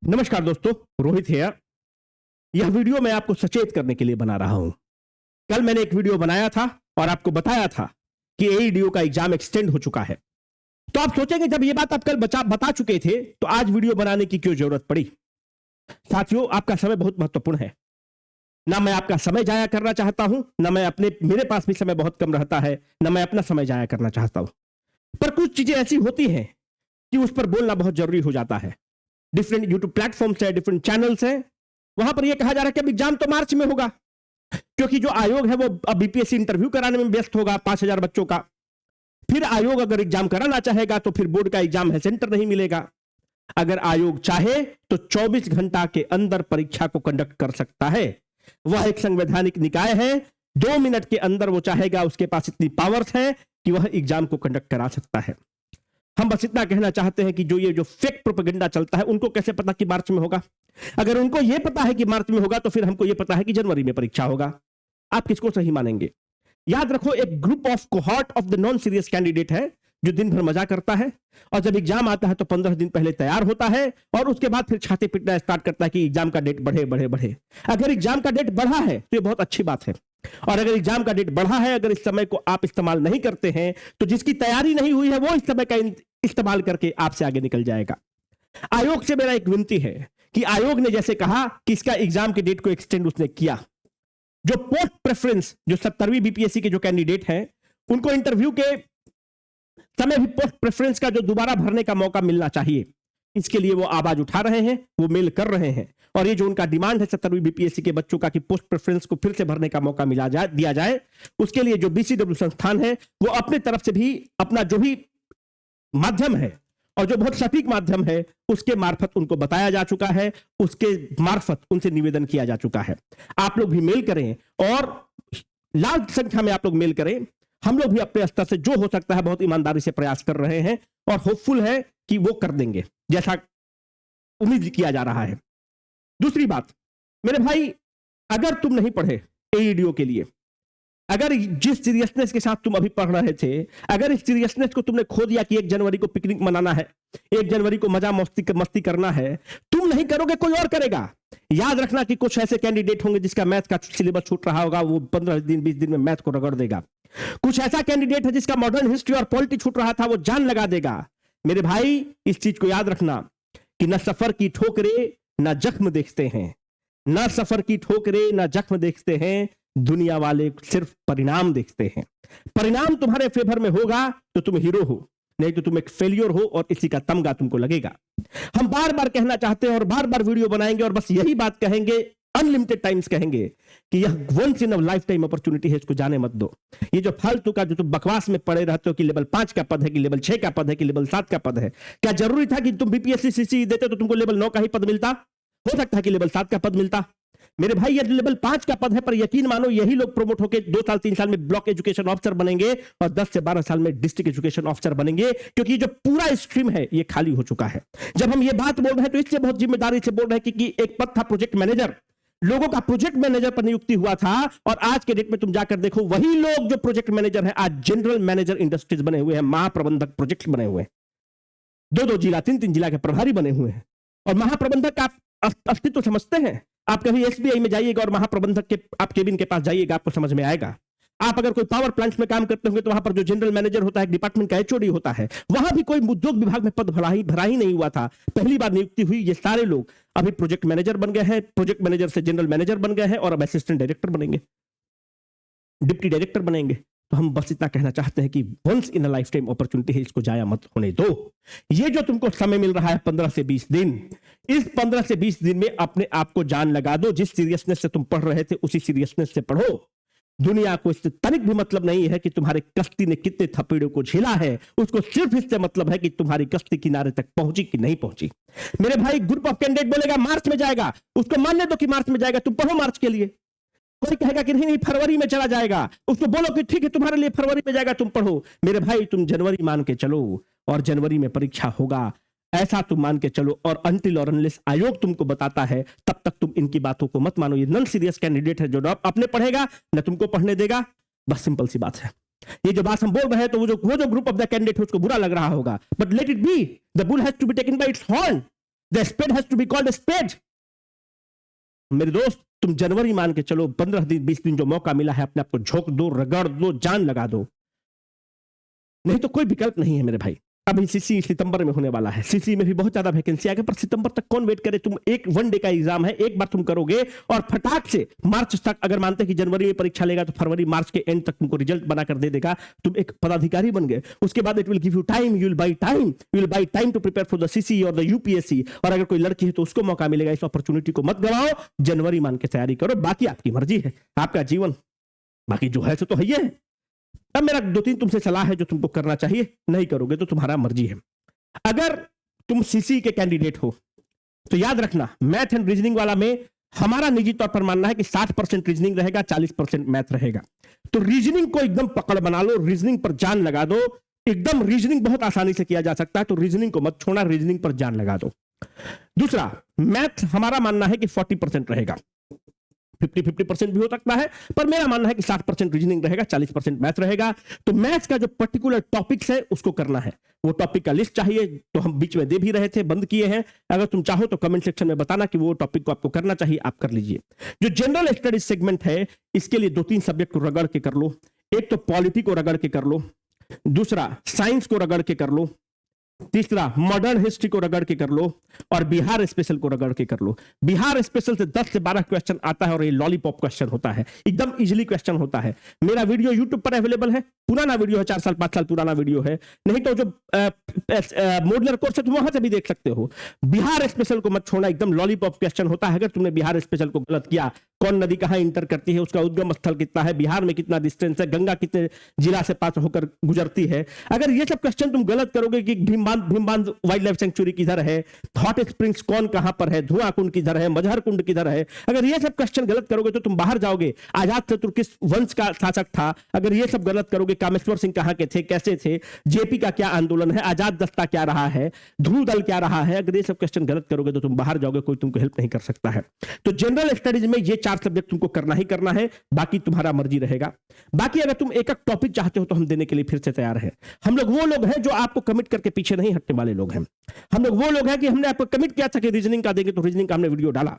नमस्कार दोस्तों, रोहित है। यह वीडियो मैं आपको सचेत करने के लिए बना रहा हूं। कल मैंने एक वीडियो बनाया था और आपको बताया था कि एईडीओ का एग्जाम एक्सटेंड हो चुका है। तो आप सोचेंगे जब यह बात आप कल बता चुके थे तो आज वीडियो बनाने की क्यों जरूरत पड़ी। साथियों, आपका समय बहुत महत्वपूर्ण है। ना मैं आपका समय जाया करना चाहता हूं, ना मैं मेरे पास भी समय बहुत कम रहता है, ना मैं अपना समय जाया करना चाहता हूं। पर कुछ चीजें ऐसी होती हैं कि उस पर बोलना बहुत जरूरी हो जाता है। डिफरेंट यूट्यूब प्लेटफॉर्म्स है, डिफरेंट चैनल्स हैं, वहां पर यह कहा जा रहा है कि अब एग्जाम तो मार्च में होगा, क्योंकि जो आयोग है वो अब बीपीएससी इंटरव्यू कराने में व्यस्त होगा 5,000 बच्चों का। फिर आयोग अगर एग्जाम कराना चाहेगा तो फिर बोर्ड का एग्जाम है, सेंटर नहीं मिलेगा। अगर आयोग चाहे तो 24 घंटा के अंदर परीक्षा को कंडक्ट कर सकता है। वह एक संवैधानिक निकाय है। 2 मिनट के अंदर वो चाहेगा, उसके पास इतनी पावर्स है कि वह एग्जाम को कंडक्ट करा सकता है। हम बस इतना कहना चाहते हैं कि जो फेक प्रोपेगेंडा चलता है, उनको कैसे पता कि मार्च में होगा। अगर उनको यह पता है कि मार्च में होगा तो फिर हमको यह पता है कि जनवरी में परीक्षा होगा। आप किसको सही मानेंगे? याद रखो, एक group of cohort of the non serious candidate है जो दिन भर मजा करता है और जब एग्जाम आता है तो 15 दिन पहले तैयार होता है और उसके बाद फिर छाती पीटना स्टार्ट करता है कि एग्जाम का डेट बढ़े बढ़े बढ़े। अगर एग्जाम का डेट बढ़ा है तो यह बहुत अच्छी बात है, और अगर एग्जाम का डेट बढ़ा है, अगर इस समय को आप इस्तेमाल नहीं करते हैं तो जिसकी तैयारी नहीं हुई है वो इस समय का इस्तेमाल करके आपसे आगे निकल जाएगा। आयोग से मेरा एक विनती है कि आयोग ने जैसे कहा कि इसका एग्जाम के डेट को एक्सटेंड उसने किया, जो पोस्ट प्रेफरेंस जो 70वीं बीपीएससी के जो कैंडिडेट हैं उनको इंटरव्यू के समय भी पोस्ट प्रेफरेंस का जो दोबारा भरने का मौका मिलना चाहिए, इसके लिए वो आवाज उठा रहे हैं, वो मेल कर रहे हैं। और ये जो उनका डिमांड है 70वीं बीपीएससी के बच्चों का कि पोस्ट प्रेफरेंस को फिर से भरने का मौका दिया जाए, उसके लिए जो बीसीडब्ल्यू संस्थान है वो अपने तरफ से भी अपना जो भी माध्यम है और जो बहुत सटीक माध्यम है उसके मार्फत उनको बताया जा चुका है, उसके मार्फत उनसे निवेदन किया जा चुका है। आप लोग भी मेल करें और लार्ज संख्या में आप लोग मेल करें। हम लोग भी अपने स्तर से जो हो सकता है बहुत ईमानदारी से प्रयास कर रहे हैं और होपफुल है कि वो कर देंगे जैसा उम्मीद किया जा रहा है। दूसरी बात, मेरे भाई, अगर तुम नहीं पढ़े एईडीओ के लिए, अगर जिस सीरियसनेस के साथ तुम अभी पढ़ रहे थे, अगर इस सीरियसनेस को तुमने खो दिया कि 1 जनवरी को पिकनिक मनाना है, 1 जनवरी को मजा मस्ती करना है, तुम नहीं करोगे, कोई और करेगा। याद रखना कि कुछ ऐसे कैंडिडेट होंगे जिसका मैथ का सिलेबस छूट रहा होगा, वो 15 दिन 20 दिन में मैथ को रगड़ देगा। कुछ ऐसा कैंडिडेट है जिसका मॉडर्न हिस्ट्री और पॉलिटी छूट रहा था, वो जान लगा देगा। मेरे भाई, इस चीज को याद रखना कि न सफर की ठोकरे न जख्म देखते हैं, न सफर की ठोकरे न जख्म देखते हैं, दुनिया वाले सिर्फ परिणाम देखते हैं। परिणाम तुम्हारे फेवर में होगा तो तुम हीरो हो, नहीं तो तुम एक फेलियर हो और इसी का तमगा तुमको लगेगा। हम बार बार कहना चाहते हैं और बार बार वीडियो बनाएंगे और बस यही बात कहेंगे, अनलिमिटेड टाइम्स कहेंगे कि यह once in a lifetime opportunity है, इसको जाने मत दो। ये जो फालतू का जो तुम बकवास में पड़े रहते हो कि लेवल 5 का पद है, कि लेवल 6 का पद है, कि लेवल 7 का पद है, क्या जरूरी था कि तुम बीपीएससी सीसी देते तो तुमको लेवल 9 का ही पद मिलता? हो सकता है कि लेवल 7 का पद मिलता। मेरे भाई, ये लेवल 5 का पद है, पर यकीन मानो यही लोग प्रमोट होकर 2 साल 3 साल में ब्लॉक एजुकेशन ऑफिसर बनेंगे और 10 से 12 साल में डिस्ट्रिक्ट एजुकेशन ऑफिसर बनेंगे, क्योंकि जो पूरा स्ट्रीम है ये खाली हो चुका है। जब हम ये बात बोल रहे हैं तो इससे बहुत जिम्मेदारी से बोल रहे हैं कि एक पद था प्रोजेक्ट मैनेजर, लोगों का प्रोजेक्ट मैनेजर पर नियुक्ति हुआ था, और आज के डेट में तुम जाकर देखो वही लोग जो प्रोजेक्ट मैनेजर है आज जनरल मैनेजर इंडस्ट्रीज बने हुए हैं, महाप्रबंधक प्रोजेक्ट बने हुए हैं, 2-2 जिला 3-3 जिला के प्रभारी बने हुए हैं। और महाप्रबंधक का अस्तित्व समझते हैं? आप कभी एसबीआई में जाइएगा और महाप्रबंधक के आप केबिन के पास जाइएगा, आपको समझ में आएगा। आप अगर कोई पावर प्लांट्स में काम करते होंगे तो वहां पर जो जनरल मैनेजर होता है, डिपार्टमेंट का एचओडी होता है, वहां भी कोई उद्योग विभाग में पद भरा ही नहीं हुआ था, पहली बार नियुक्ति हुई। ये सारे लोग अभी प्रोजेक्ट मैनेजर बन गए हैं, प्रोजेक्ट मैनेजर से जनरल मैनेजर बन गए हैं और अब असिस्टेंट डायरेक्टर बनेंगे, डिप्टी डायरेक्टर बनेंगे। तो हम बस इतना कहना चाहते हैं कि once in a lifetime opportunity है, इसको जाया मत होने दो। ये जो तुमको समय मिल रहा है 15 से 20 दिन, इस 15 से 20 दिन में अपने आप को जान लगा दो। जिस सीरियसनेस से तुम पढ़ रहे थे उसी सीरियसनेस से पढ़ो। दुनिया को इससे तनिक भी मतलब नहीं है कि तुम्हारे कश्ती ने कितने थपेड़ों को झेला है, उसको सिर्फ इससे मतलब है कि तुम्हारी कश्ती किनारे तक पहुंची कि नहीं पहुंची। मेरे भाई, ग्रुप ऑफ कैंडिडेट बोलेगा मार्च में जाएगा, उसको मानने दो कि मार्च में जाएगा, तुम पढ़ो मार्च के लिए। कोई कहेगा कि नहीं फरवरी में चला जाएगा, उसको बोलो कि ठीक है तुम्हारे लिए फरवरी में जाएगा, तुम पढ़ो। मेरे भाई, तुम जनवरी मान के चलो और जनवरी में परीक्षा होगा, ऐसा तुम मान के चलो। और अनटिल और अनलेस आयोग तुमको बताता है तब तक तुम इनकी बातों को मत मानो। ये नॉन सीरियस कैंडिडेट है जो अपने पढ़ेगा न तुमको पढ़ने देगा, बस सिंपल सी बात है। ये जो बात हम बोल रहे हैं तो वो जो ग्रुप ऑफ द कैंडिडेट है उसको बुरा लग रहा होगा, but let it be, the bull has to be taken by its horn. The spade has to be called spade. मेरे दोस्त, तुम जनवरी मान के चलो, 15 दिन 20 दिन जो मौका मिला है, अपने आप को झोंक दो, रगड़ दो, जान लगा दो, नहीं तो कोई विकल्प नहीं है मेरे भाई। अभी सीसी सितंबर में होने वाला है, सीसी में भी बहुत ज्यादा वैकेंसी आ गई, पर सितंबर तक कौन वेट करे। तुम एक वनडे का एग्जाम है, एक बार तुम करोगे और फटाक से मार्च तक, अगर मानते कि जनवरी में परीक्षा लेगा तो फरवरी मार्च के एंड तक तुमको रिजल्ट बनाकर दे देगा, तुम एक पदाधिकारी बन गए। उसके बाद it will give you time, you will buy time to prepare for the CC और द यूपीएससी। और अगर कोई लड़की है तो उसको मौका मिलेगा, इस अपॉर्चुनिटी को मत गवाओ, जनवरी मान के तैयारी करो। बाकी आपकी मर्जी है, आपका जीवन बाकी जो है तो है ही है। अब मेरा 2-3 तुमसे सलाह है जो तुमको करना चाहिए, नहीं करोगे तो तुम्हारा मर्जी है। अगर तुम सीसी के कैंडिडेट हो तो याद रखना, मैथ एंड रीजनिंग वाला में हमारा निजी तौर पर मानना है कि 60% रीजनिंग रहेगा, 40% मैथ रहेगा। तो रीजनिंग को एकदम पकड़ बना लो, रीजनिंग पर जान लगा दो। एकदम रीजनिंग बहुत आसानी से किया जा सकता है, तो रीजनिंग को मत छोड़ना, रीजनिंग पर जान लगा दो। दूसरा, मैथ हमारा मानना है कि 40% रहेगा, 50-50% भी हो सकता है, पर मेरा मानना है कि 60% रीजनिंग रहेगा, 40% मैथ रहेगा। तो मैथ्स का जो पर्टिकुलर टॉपिक्स है उसको करना है। वो टॉपिक का लिस्ट चाहिए, तो हम बीच में दे भी रहे थे, बंद किए हैं। अगर तुम चाहो तो कमेंट सेक्शन में बताना कि वो टॉपिक को आपको करना चाहिए, आप कर लीजिए। जो जनरल स्टडीज सेगमेंट है, इसके लिए 2-3 सब्जेक्ट को रगड़ के कर लो। एक तो पॉलिटी को रगड़ के कर लो, दूसरा साइंस को रगड़ के कर लो, तीसरा मॉडर्न हिस्ट्री को रगड़ के कर लो, और बिहार स्पेशल को रगड़ के कर लो। बिहार स्पेशल से 10 से 12 क्वेश्चन आता है और ये लॉलीपॉप क्वेश्चन होता है, एकदम इजीली क्वेश्चन होता है। मेरा वीडियो यूट्यूब पर अवेलेबल है, पुराना वीडियो है, 4 साल 5 साल पुराना वीडियो है, नहीं तो जो मॉडलर कोर्स है तुम वहां से भी देख सकते हो। बिहार स्पेशल को मत छोड़ना, एकदम लॉलीपॉप क्वेश्चन होता है। अगर तुमने बिहार स्पेशल को गलत किया, कौन नदी कहां इंटर करती है, उसका उद्गम स्थल कितना है, बिहार में कितना डिस्टेंस है, गंगा कितने जिला से पास होकर गुजरती है, अगर ये सब क्वेश्चन तुम गलत करोगे कि भीमबांध वाइल्ड लाइफ सेंचुरी किधर है, हॉट स्प्रिंग्स कौन कहां पर है, धुआं कुंड किधर है, मजहर कुंड किधर है, अगर ये सब क्वेश्चन गलत करोगे तो तुम बाहर जाओगे। आजाद शत्रु किस वंश का शासक था, अगर ये सब गलत करोगे, कामेश्वर सिंह कहां के थे, कैसे थे, जेपी का क्या आंदोलन है, आजाद दस्ता क्या रहा है, ध्रुव दल क्या रहा है, अगर ये सब क्वेश्चन गलत करोगे तो तुम बाहर जाओगे, कोई तुमको हेल्प नहीं कर सकता है। तो जनरल स्टडीज में ये 4 सब्जेक्ट तुमको करना ही करना है, बाकी तुम्हारा मर्जी रहेगा। बाकी अगर तुम एक टॉपिक चाहते हो तो हम देने के लिए फिर से तैयार है। हम लोग वो लोग हैं जो आपको कमिट करके पीछे नहीं हटने वाले लोग हैं। हम लोग वो लोग हैं कि हमने आपको कमिट किया था कि रीजनिंग का देंगे, तो रीजनिंग का हमने वीडियो डाला।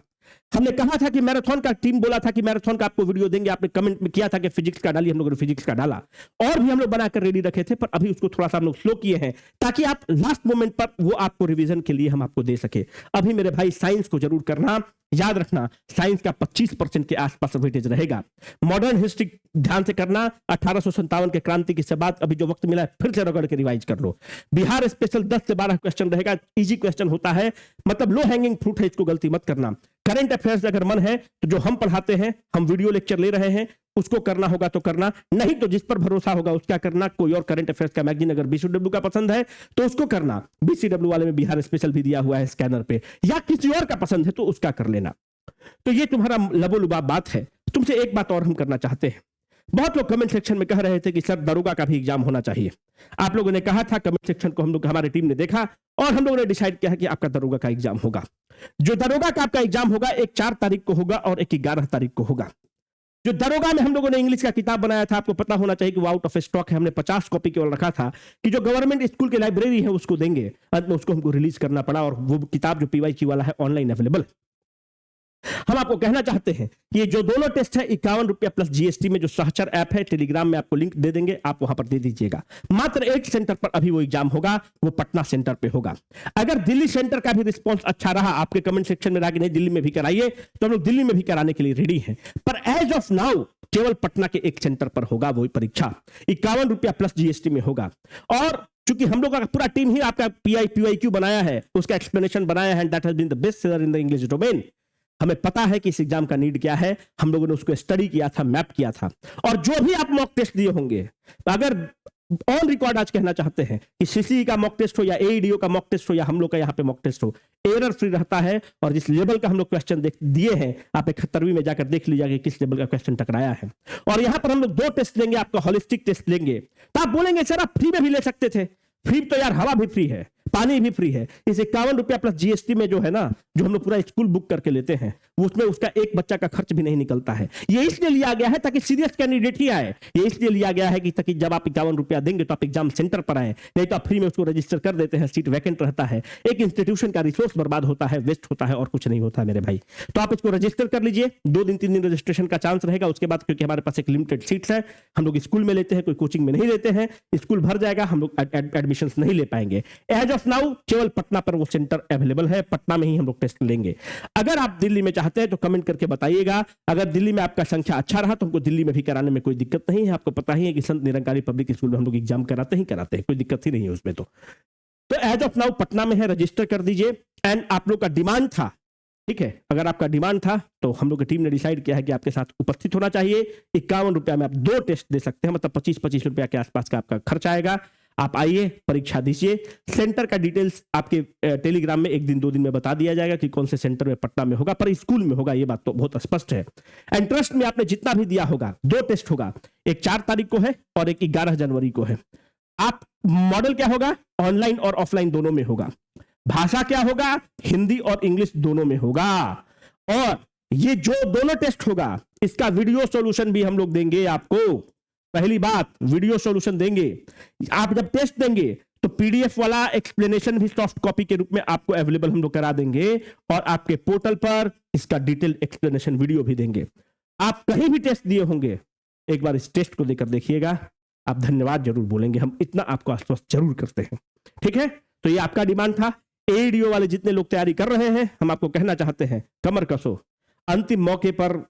हमने कहा था कि मैराथन का टीम बोला था कि मैराथन का आपको वीडियो देंगे, आपने कमेंट में किया था कि फिजिक्स का डालिए, हम लोगों ने फिजिक्स का डाला। और भी हम लोग बनाकर रेडी रखे थे, पर अभी उसको थोड़ा सा हम लोग स्लो किए हैं ताकि आप लास्ट मोमेंट पर वो आपको रिवीजन के लिए हम आपको दे सके। अभी मेरे भाई साइंस को जरूर करना, याद रखना साइंस का 25% के आसपास वेटेज रहेगा। मॉडर्न हिस्ट्री ध्यान से करना, 1857 के क्रांति के बाद अभी जो वक्त मिला है फिर से रगड़ के रिवाइज कर लो। बिहार स्पेशल 10 से 12 क्वेश्चन रहेगा, इजी क्वेश्चन होता है, मतलब लो हैंगिंग फ्रूट है, इसको गलती मत करना। करंट अफेयर्स अगर मन है तो जो हम पढ़ाते हैं, हम वीडियो लेक्चर ले रहे हैं, उसको करना होगा तो करना, नहीं तो जिस पर भरोसा होगा उसका करना। कोई और करंट अफेयर्स का मैगजीन अगर बीसीडब्ल्यू का पसंद है तो उसको करना, बीसीडब्ल्यू वाले में बिहार स्पेशल भी दिया हुआ है स्कैनर पे, या किसी और का पसंद है तो उसका कर लेना। तो ये तुम्हारा लबोलुबाब बात है। तुमसे एक बात और हम करना चाहते हैं। बहुत लोग कमेंट सेक्शन में कह रहे थे कि सर दरोगा का भी एग्जाम होना चाहिए। आप लोगों ने कहा था, कमेंट सेक्शन को हम लोग, हमारी टीम ने देखा और हम लोगों ने डिसाइड किया कि आपका दरोगा का एग्जाम होगा। जो दरोगा का आपका एग्जाम होगा, एक 4 तारीख को होगा और एक 11 तारीख को होगा। जो दरोगा में हम लोगों ने इंग्लिश का किताब बनाया था, आपको पता होना चाहिए कि वो आउट ऑफ स्टॉक है। हमने 50 कॉपी केवल रखा था कि जो गवर्नमेंट स्कूल की लाइब्रेरी है उसको देंगे, अंत में उसको हमको रिलीज करना पड़ा, और वो किताब जो पीवाईक्यू वाला है ऑनलाइन अवेलेबल। हम आपको कहना चाहते हैं कि ये जो दोनों टेस्ट है 51 रुपया प्लस जीएसटी में, जो सहचर ऐप है, टेलीग्राम में आपको लिंक दे देंगे, आप वहां पर दे दीजिएगा। मात्र एक सेंटर पर अभी वो एग्जाम होगा, वो पटना सेंटर पे होगा। अगर दिल्ली सेंटर का भी रिस्पांस अच्छा रहा, आपके कमेंट सेक्शन में रहा कि नहीं दिल्ली में भी कराइए, तो हम लोग दिल्ली में भी कराने के लिए रेडी हैं। पर एज ऑफ नाउ केवल पटना के एक सेंटर पर होगा वो परीक्षा, 51 रुपया प्लस जीएसटी में होगा। और चूंकि हम लोग का पूरा टीम ही आपका पीवाईक्यू बनाया है, उसका एक्सप्लेनेशन बनाया है, that has been the best seller in the English domain. हमें पता है कि इस एग्जाम का नीड क्या है, हम लोगों ने उसको स्टडी किया था, मैप किया था। और जो भी आप मॉक टेस्ट दिए होंगे, अगर ऑन रिकॉर्ड आज कहना चाहते हैं कि सीसी का मॉक टेस्ट हो या एईडीओ का मॉक टेस्ट हो या हम लोग का यहाँ पे मॉक टेस्ट हो, एरर फ्री रहता है। और जिस लेवल का हम लोग क्वेश्चन दिए हैं, आप 71वीं में जाकर देख लीजिएगा कि किस लेवल का क्वेश्चन टकराया है। और यहाँ पर हम लोग 2 टेस्ट लेंगे, आपका होलिस्टिक टेस्ट लेंगे। तो आप बोलेंगे सर आप फ्री में भी ले सकते थे। फ्री तो यार हवा भी फ्री है, पानी भी फ्री है। इस 51 रुपया प्लस जीएसटी में जो है ना, जो हम लोग पूरा स्कूल बुक करके लेते हैं, उसमें उसका एक बच्चा का खर्च भी नहीं निकलता है। ये इसलिए लिया गया है ताकि सीरियस कैंडिडेट ही आए। ये इसलिए लिया गया है कि ताकि जब आप 51 रुपया देंगे तो आप एग्जाम सेंटर पर आए, नहीं तो आप फ्री में उसको रजिस्टर कर देते हैं, सीट वैकेंट रहता है, एक इंस्टीट्यूशन का रिसोर्स बर्बाद होता है, वेस्ट होता है और कुछ नहीं होता है मेरे भाई। तो आप इसको रजिस्टर कर लीजिए, 2 दिन 3 दिन रजिस्ट्रेशन का चांस रहेगा। उसके बाद क्योंकि हमारे पास एक लिमिटेड सीट्स है, हम लोग स्कूल में लेते हैं, कोई कोचिंग में नहीं लेते हैं, स्कूल भर जाएगा, हम लोग एडमिशन नहीं ले पाएंगे। एज ऑफ नाउ केवल पटना पर वो सेंटर अवेलेबल है, पटना में ही हम लोग टेस्ट लेंगे। अगर आप दिल्ली में चाहते हैं तो कमेंट करके बताइएगा। अगर दिल्ली में आपका संख्या अच्छा रहा तो हमको दिल्ली में भी कराने में कोई दिक्कत नहीं है। आपको पता ही है कि संत निरंकारी पब्लिक स्कूल में हम लोग एग्जाम कराते हैं, कोई दिक्कत ही नहीं है उसमें। तो एज ऑफ नाउ पटना में है, रजिस्टर कर दीजिए। एंड आप लोग का डिमांड था, ठीक है, अगर आपका डिमांड था तो हम लोग की टीम ने डिसाइड किया है कि आपके साथ उपस्थित होना चाहिए। 51 रुपया में आप 2 टेस्ट दे सकते हैं, मतलब 25-25 रुपया के आसपास का आपका खर्च आएगा। आप आइए, परीक्षा दीजिए। सेंटर का डिटेल्स आपके टेलीग्राम में 1 दिन 2 दिन में बता दिया जाएगा कि कौन से सेंटर में पटना में होगा, पर स्कूल में होगा, ये बात तो बहुत स्पष्ट है। एंड ट्रस्ट में आपने जितना भी दिया होगा, 2 टेस्ट होगा, एक 4 तारीख को है और एक 11 जनवरी को है। आप मॉडल क्या होगा, ऑनलाइन और ऑफलाइन दोनों में होगा। भाषा क्या होगा, हिंदी और इंग्लिश दोनों में होगा। और ये जो दोनों टेस्ट होगा, इसका वीडियो सॉल्यूशन भी हम लोग देंगे आपको। पहली बात, वीडियो सॉल्यूशन देंगे। आप जब टेस्ट देंगे तो पीडीएफ वाला एक्सप्लेनेशन भी सॉफ्ट कॉपी के रूप में आपको अवेलेबल हम लोग करा देंगे और आपके पोर्टल पर इसका डिटेल एक्सप्लेनेशन वीडियो भी देंगे। आप कहीं भी टेस्ट दिए होंगे, एक बार इस टेस्ट को देकर देखिएगा, आप धन्यवाद जरूर बोलेंगे। हम इतना आपको आश्वस्त जरूर करते हैं, ठीक है। तो ये आपका डिमांड था। एडीओ वाले जितने लोग तैयारी कर रहे हैं, हम आपको कहना चाहते हैं, कमर कसो, अंतिम मौके पर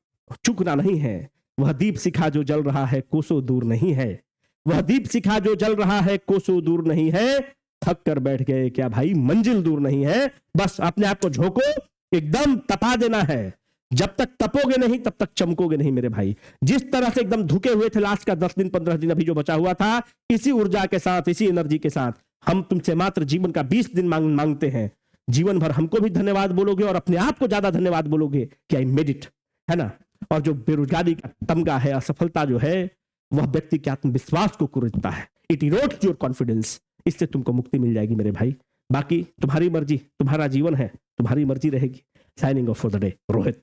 चूकना नहीं है। वह दीप शिखा जो जल रहा है कोसों दूर नहीं है, वह दीप शिखा जो जल रहा है कोसों दूर नहीं है। थक कर बैठ गए क्या भाई, मंजिल दूर नहीं है। बस अपने आप को झोंको, एकदम तपा देना है। जब तक तपोगे नहीं तब तक चमकोगे नहीं मेरे भाई। जिस तरह से एकदम धुके हुए थे लास्ट का 10 दिन 15 दिन अभी जो बचा हुआ था, इसी ऊर्जा के साथ, इसी एनर्जी के साथ हम तुमसे मात्र जीवन का 20 दिन मांगते हैं। जीवन भर हमको भी धन्यवाद बोलोगे और अपने आप को ज्यादा धन्यवाद बोलोगे कि आई मेड इट, है ना। और जो बेरोजगारी का तमगा है, असफलता जो है, वह व्यक्ति के आत्मविश्वास को कुचलता है। It erodes your confidence. इससे तुमको मुक्ति मिल जाएगी मेरे भाई। बाकी तुम्हारी मर्जी, तुम्हारा जीवन है, तुम्हारी मर्जी रहेगी। Signing off for the day, Rohit.